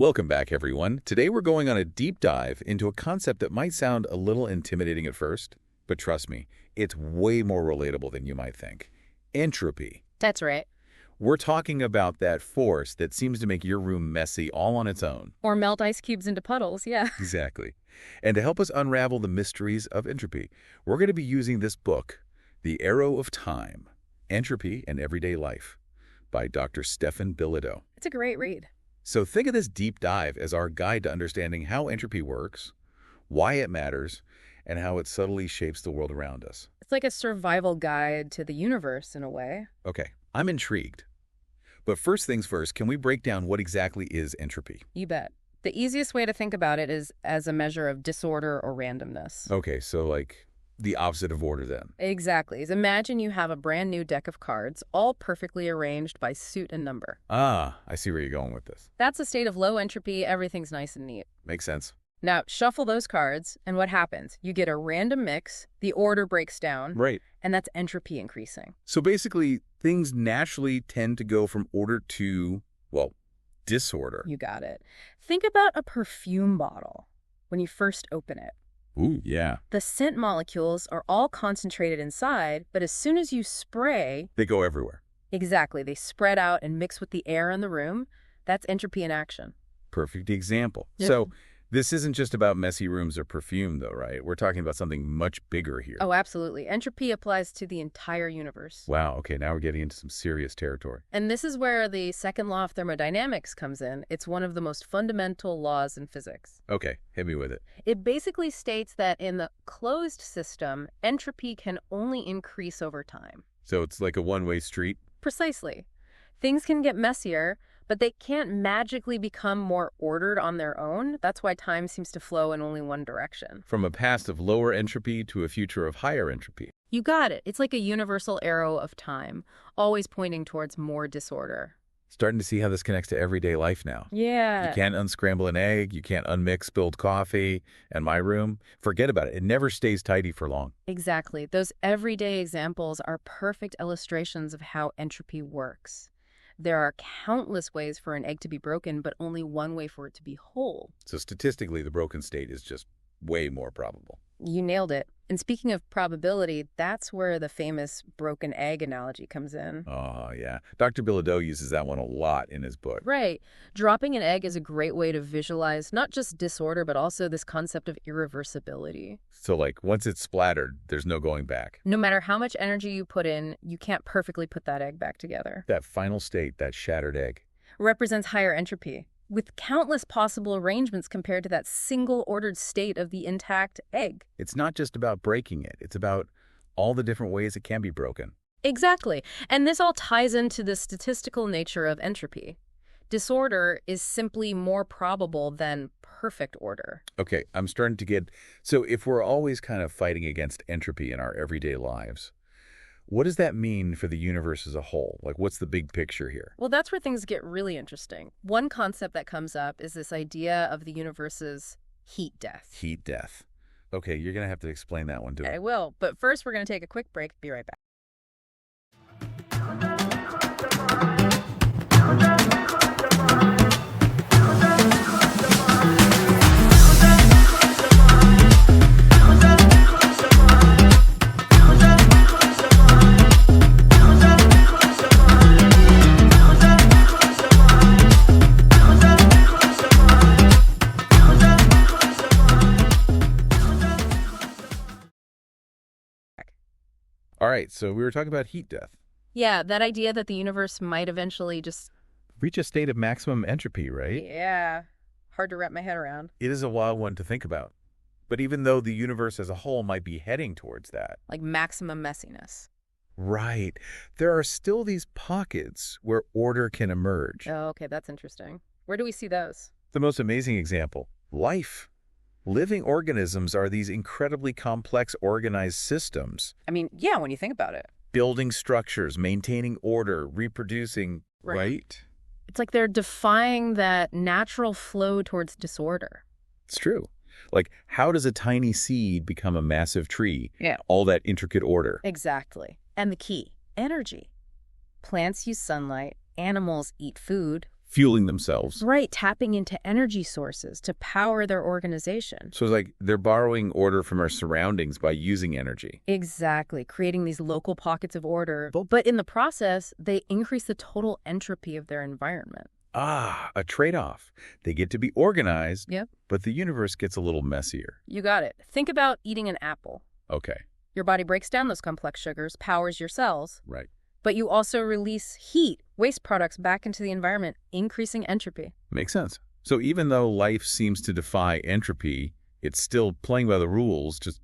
Welcome back, everyone. Today we're going on a deep dive into a concept that might sound a little intimidating at first, but trust me, it's way more relatable than you might think. Entropy. That's right. We're talking about that force that seems to make your room messy all on its own. Or melt ice cubes into puddles, yeah. Exactly. And to help us unravel the mysteries of entropy, we're going to be using this book, The Arrow of Time, Entropy and Everyday Life, by Dr. Stefan Bilodeau. It's a great read. So think of this deep dive as our guide to understanding how entropy works, why it matters, and how it subtly shapes the world around us. It's like a survival guide to the universe in a way. Okay, I'm intrigued. But first things first, can we break down what exactly is entropy? You bet. The easiest way to think about it is as a measure of disorder or randomness. Okay, so like the opposite of order then. Exactly. So imagine you have a brand new deck of cards, all perfectly arranged by suit and number. Ah, I see where you're going with this. That's a state of low entropy. Everything's nice and neat. Makes sense. Now, shuffle those cards, and what happens? You get a random mix, the order breaks down, Right. and that's entropy increasing. So basically, things naturally tend to go from order to, well, disorder. You got it. Think about a perfume bottle when you first open it. Ooh, yeah. The scent molecules are all concentrated inside, but as soon as you spray, They go everywhere. exactly, they spread out and mix with the air in the room. That's entropy in action. Perfect example. Yep. So this isn't just about messy rooms or perfume, though, right? We're talking about something much bigger here. Oh, absolutely. Entropy applies to the entire universe. Wow, okay, now we're getting into some serious territory. And this is where the second law of thermodynamics comes in. It's one of the most fundamental laws in physics. Okay, hit me with it. It basically states that in the closed system, entropy can only increase over time. So it's like a one-way street? Precisely. Things can get messier, but they can't magically become more ordered on their own. That's why time seems to flow in only one direction. From a past of lower entropy to a future of higher entropy. You got it. It's like a universal arrow of time, always pointing towards more disorder. Starting to see how this connects to everyday life now. Yeah. You can't unscramble an egg, you can't unmix spilled coffee, and my room, forget about it. It never stays tidy for long. Exactly. Those everyday examples are perfect illustrations of how entropy works. There are countless ways for an egg to be broken, but only one way for it to be whole. So statistically, the broken state is just way more probable. You nailed it. And speaking of probability, that's where the famous broken egg analogy comes in. Oh, yeah. Dr. Bilodeau uses that one a lot in his book. Right. Dropping an egg is a great way to visualize not just disorder, but also this concept of irreversibility. So, like, once it's splattered, there's no going back. No matter how much energy you put in, you can't perfectly put that egg back together. That final state, that shattered egg. Represents higher entropy, with countless possible arrangements compared to that single ordered state of the intact egg. It's not just about breaking it. It's about all the different ways it can be broken. Exactly. And this all ties into the statistical nature of entropy. Disorder is simply more probable than perfect order. Okay, I'm starting to get... So if we're always kind of fighting against entropy in our everyday lives, what does that mean for the universe as a whole? Like, what's the big picture here? Well, that's where things get really interesting. One concept that comes up is this idea of the universe's heat death. Heat death. Okay, you're going to have to explain that one to me. I will, but first we're going to take a quick break. Be right back. All right, so we were talking about heat death. Yeah, that idea that the universe might eventually just... Reach a state of maximum entropy, right? Yeah, hard to wrap my head around. It is a wild one to think about. But even though the universe as a whole might be heading towards that. Like maximum messiness. Right. There are still these pockets where order can emerge. Oh, okay, that's interesting. Where do we see those? The most amazing example, life. Living organisms are these incredibly complex organized systems. I mean, yeah, when you think about it. Building structures, maintaining order, reproducing, right? It's like they're defying that natural flow towards disorder. It's true. Like, how does a tiny seed become a massive tree? Yeah. All that intricate order. Exactly. And the key, energy. Plants use sunlight, animals eat food, fueling themselves. Right, tapping into energy sources to power their organization. So it's like they're borrowing order from our surroundings by using energy. Exactly, creating these local pockets of order. But in the process, they increase the total entropy of their environment. Ah, a trade-off. They get to be organized, Yep. but the universe gets a little messier. You got it. Think about eating an apple. Okay, Your body breaks down those complex sugars, powers your cells, right. but you also release heat, waste products back into the environment, increasing entropy. Makes sense. So even though life seems to defy entropy, it's still playing by the rules, just...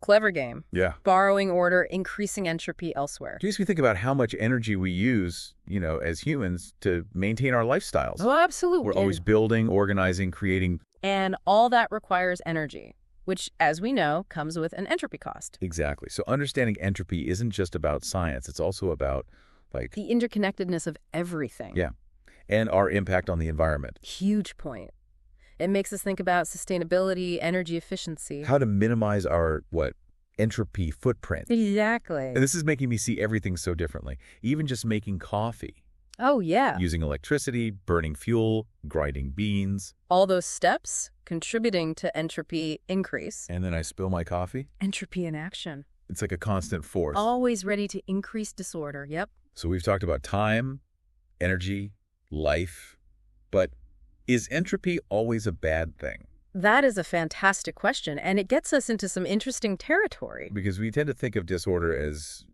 Clever game. Yeah. Borrowing order, increasing entropy elsewhere. It makes me think about how much energy we use, as humans to maintain our lifestyles. Oh, absolutely. We're always building, organizing, creating. And all that requires energy, which, as we know, comes with an entropy cost. Exactly. So understanding entropy isn't just about science. It's also about, The interconnectedness of everything. Yeah. And our impact on the environment. Huge point. It makes us think about sustainability, energy efficiency. How to minimize our, entropy footprint. Exactly. And this is making me see everything so differently. Even just making coffee. Oh, yeah. Using electricity, burning fuel, grinding beans. All those steps contributing to entropy increase. And then I spill my coffee. Entropy in action. It's like a constant force. Always ready to increase disorder. Yep. So we've talked about time, energy, life. But is entropy always a bad thing? That is a fantastic question, and it gets us into some interesting territory. Because we tend to think of disorder as,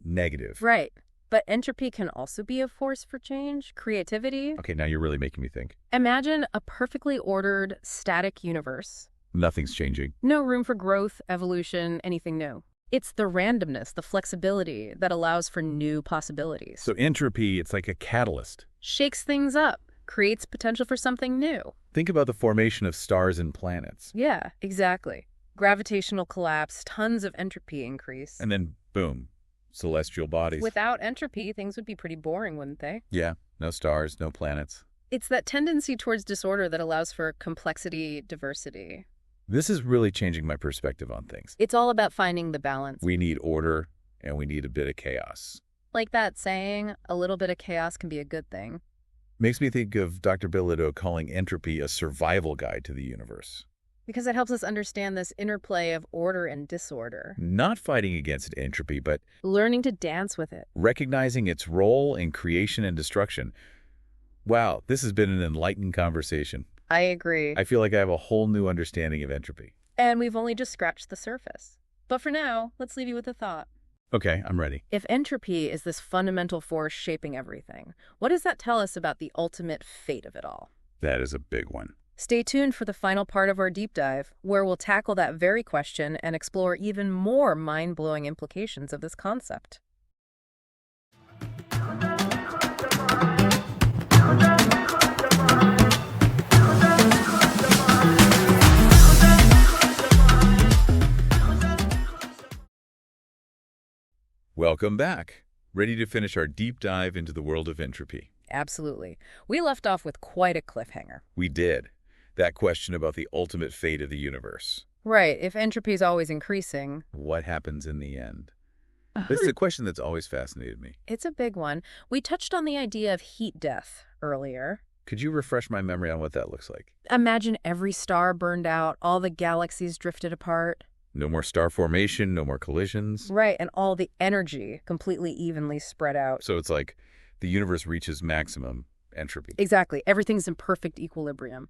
negative. Right. But entropy can also be a force for change, creativity. Okay, now you're really making me think. Imagine a perfectly ordered, static universe. Nothing's changing. No room for growth, evolution, anything new. It's the randomness, the flexibility that allows for new possibilities. So entropy, it's like a catalyst. Shakes things up, creates potential for something new. Think about the formation of stars and planets. Yeah, exactly. Gravitational collapse, tons of entropy increase. And then, boom, celestial bodies. Without entropy, things would be pretty boring, wouldn't they? Yeah, no stars, no planets. It's that tendency towards disorder that allows for complexity, diversity. This is really changing my perspective on things. It's all about finding the balance. We need order, and we need a bit of chaos. Like that saying, a little bit of chaos can be a good thing. Makes me think of Dr. Bilodeau calling entropy a survival guide to the universe. Because it helps us understand this interplay of order and disorder. Not fighting against entropy, but learning to dance with it. Recognizing its role in creation and destruction. Wow, this has been an enlightening conversation. I agree. I feel like I have a whole new understanding of entropy. And we've only just scratched the surface. But for now, let's leave you with a thought. Okay, I'm ready. If entropy is this fundamental force shaping everything, what does that tell us about the ultimate fate of it all? That is a big one. Stay tuned for the final part of our deep dive, where we'll tackle that very question and explore even more mind-blowing implications of this concept. Welcome back. Ready to finish our deep dive into the world of entropy? Absolutely. We left off with quite a cliffhanger. We did. That question about the ultimate fate of the universe. Right. If entropy is always increasing, what happens in the end? This is a question that's always fascinated me. It's a big one. We touched on the idea of heat death earlier. Could you refresh my memory on what that looks like? Imagine every star burned out, all the galaxies drifted apart. No more star formation, no more collisions. Right, and all the energy completely evenly spread out. So it's like the universe reaches maximum entropy. Exactly. Everything's in perfect equilibrium.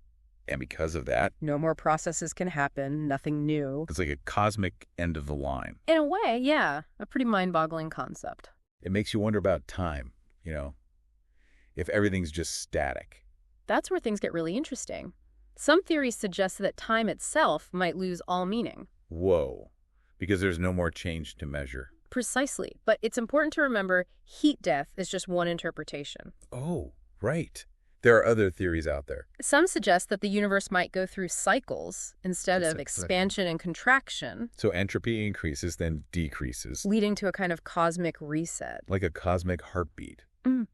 And because of that, no more processes can happen, nothing new. It's like a cosmic end of the line. In a way, yeah. A pretty mind-boggling concept. It makes you wonder about time, if everything's just static. That's where things get really interesting. Some theories suggest that time itself might lose all meaning. Whoa. Because there's no more change to measure. Precisely. But it's important to remember heat death is just one interpretation. Oh, right. There are other theories out there. Some suggest that the universe might go through cycles instead of expansion and contraction. So entropy increases, then decreases. Leading to a kind of cosmic reset. Like a cosmic heartbeat.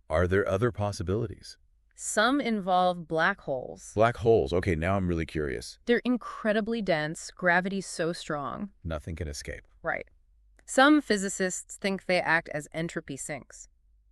Are there other possibilities? Some involve black holes. Black holes. Okay, now I'm really curious. They're incredibly dense, gravity's so strong. Nothing can escape. Right. Some physicists think they act as entropy sinks.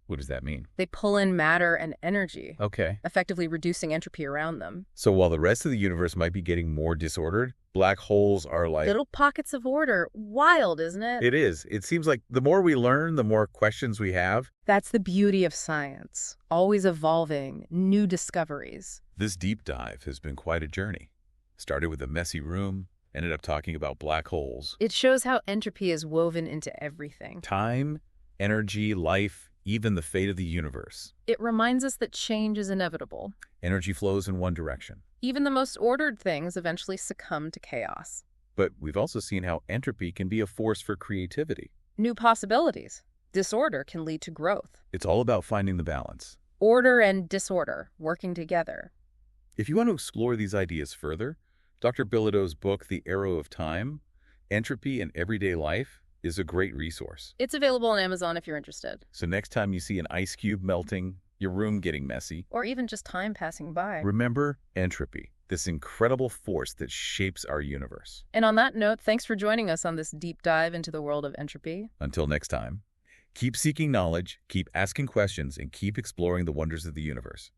What does that mean? They pull in matter and energy, Okay. effectively reducing entropy around them. So while the rest of the universe might be getting more disordered, black holes are like... Little pockets of order. Wild, isn't it? It is. It seems like the more we learn, the more questions we have. That's the beauty of science. Always evolving, new discoveries. This deep dive has been quite a journey. Started with a messy room, ended up talking about black holes. It shows how entropy is woven into everything. Time, energy, life, even the fate of the universe. It reminds us that change is inevitable. Energy flows in one direction. Even the most ordered things eventually succumb to chaos. But we've also seen how entropy can be a force for creativity. New possibilities. Disorder can lead to growth. It's all about finding the balance. Order and disorder working together. If you want to explore these ideas further, Dr. Bilodeau's book, The Arrow of Time, Entropy and Everyday Life, is a great resource. It's available on Amazon if you're interested. So next time you see an ice cube melting, your room getting messy, Or even just time passing by. remember entropy, this incredible force that shapes our universe. And on that note, thanks for joining us on this deep dive into the world of entropy. Until next time, keep seeking knowledge, keep asking questions, and keep exploring the wonders of the universe.